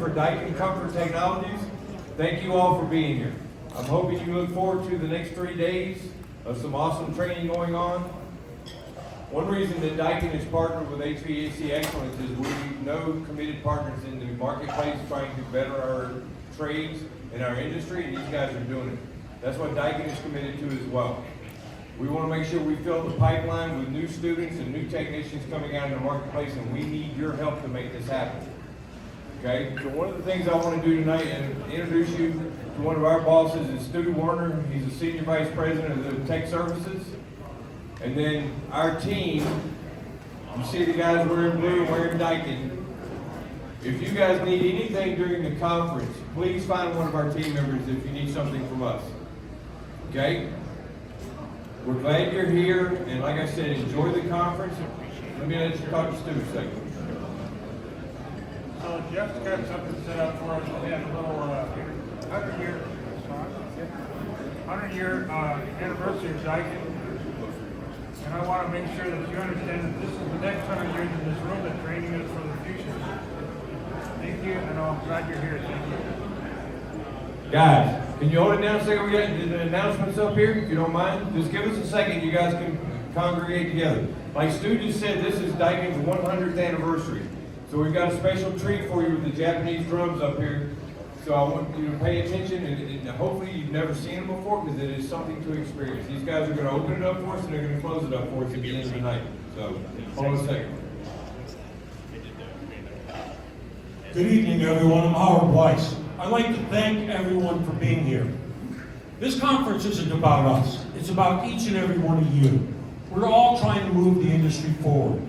for Daikin Comfort Technologies. Thank you all for being here. I'm hoping you look forward to the next 3 days of some awesome training going on. One reason that Daikin is partnered with HVAC Excellence is we know committed partners in the marketplace trying to better our trades and our industry, and these guys are doing it. That's what Daikin is committed to as well. We want to make sure we fill the pipeline with new students and new technicians coming out in the marketplace, and we need your help to make this happen. Okay, so one of the things I want to do tonight is introduce you to one of our bosses, is Stu Warner. He's the Senior Vice President of the Tech Services. And then our team, you see the guys wearing blue and wearing Daikin. If you guys need anything during the conference, please find one of our team members if you need something from us. Okay? We're glad you're here, and like I said, enjoy the conference. Let me let you talk to Stu a second. So Jeff's got something set up for us. We had a little 100-year anniversary of Daikin. And I want to make sure that you understand that this is the next 100 years in this room, that training is for the future. Thank you, and I'm glad you're here. Thank you. Guys, can you hold it down a second? We got the announcements up here, if you don't mind. Just give us a second, you guys can congregate together. Like Stu just said, this is Daikin's 100th anniversary. So we've got a special treat for you with the Japanese drums up here. So I want you to pay attention, and hopefully you've never seen them before, because it is something to experience. These guys are going to open it up for us, and they're going to close it up for us at the end of the night. So hold on a second. Good evening, everyone. I'm Howard Weiss. I'd like to thank everyone for being here. This conference isn't about us. It's about each and every one of you. We're all trying to move the industry forward.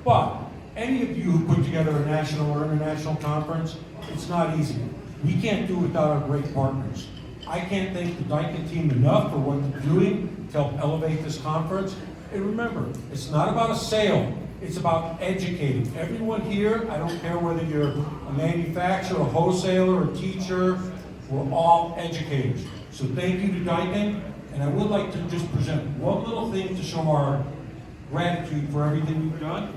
But any of you who put together a national or international conference, it's not easy. We can't do it without our great partners. I can't thank the Daikin team enough for what they're doing to help elevate this conference. And remember, it's not about a sale. It's about educating. Everyone here, I don't care whether you're a manufacturer, a wholesaler, a teacher, we're all educators. So thank you to Daikin, and I would like to just present one little thing to show our gratitude for everything you've done.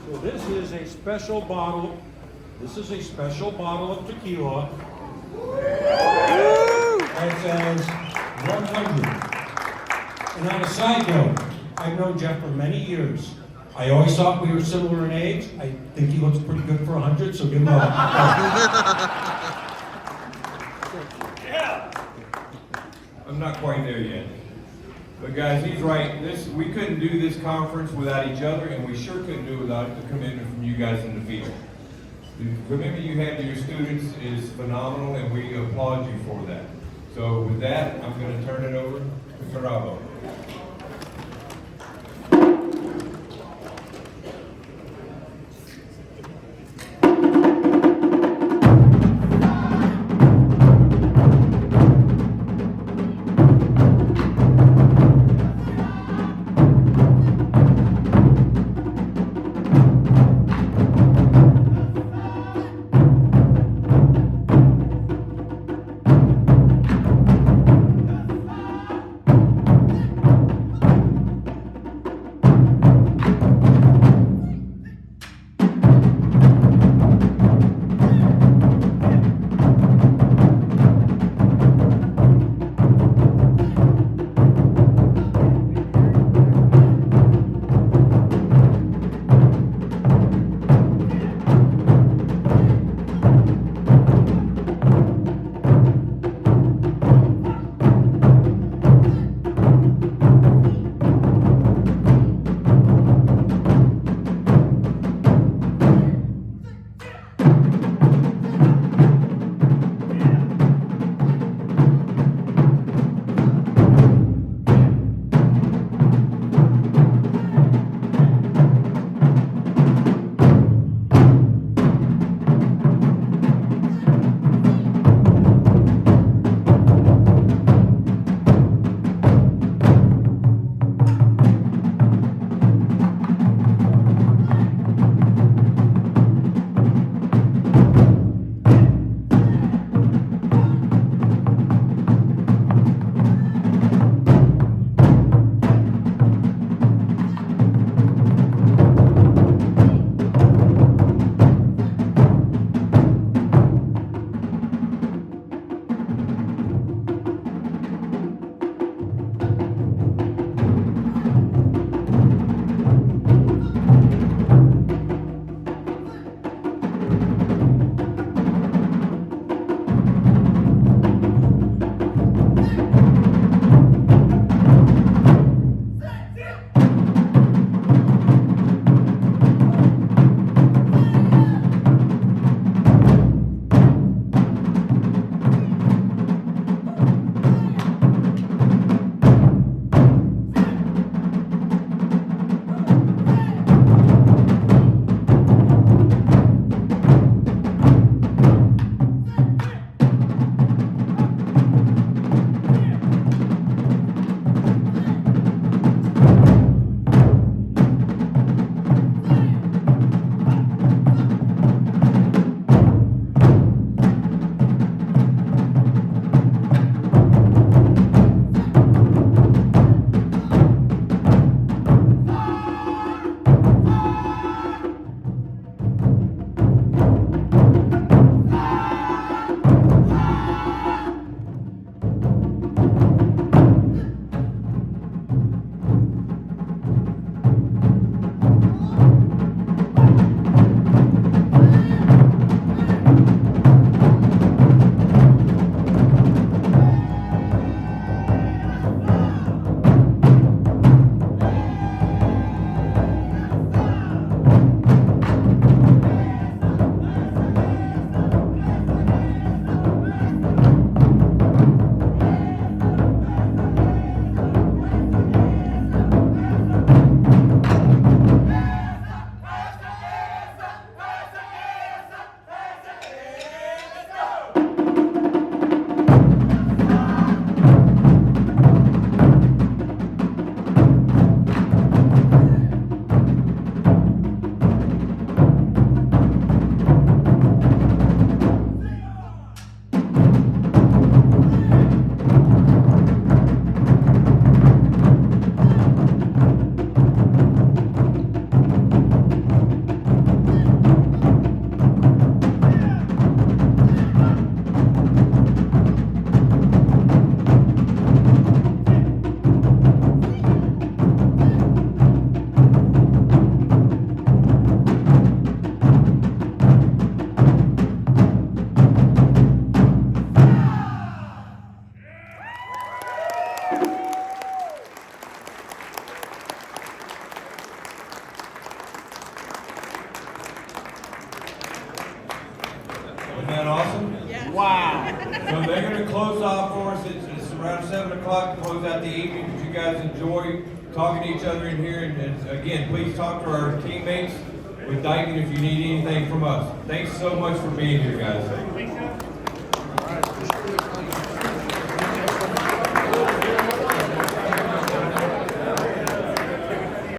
So this is a special bottle. This is a special bottle of tequila. It says 100. And on a side note, I've known Jeff for many years. I always thought we were similar in age. I think he looks pretty good for 100, so give him a Yeah. I'm not quite there yet. But guys, he's right. We couldn't do this conference without each other, and we sure couldn't do it without the commitment from you guys in the field. The commitment you have to your students is phenomenal, and we applaud you for that. So with that, I'm going to turn it over to Carabo. awesome? Yeah. Wow. So they're going to close off for us. It's around 7 o'clock to close out the evening. But you guys enjoy talking to each other in here. And again, please talk to our teammates with Daikin if you need anything from us. Thanks so much for being here, guys.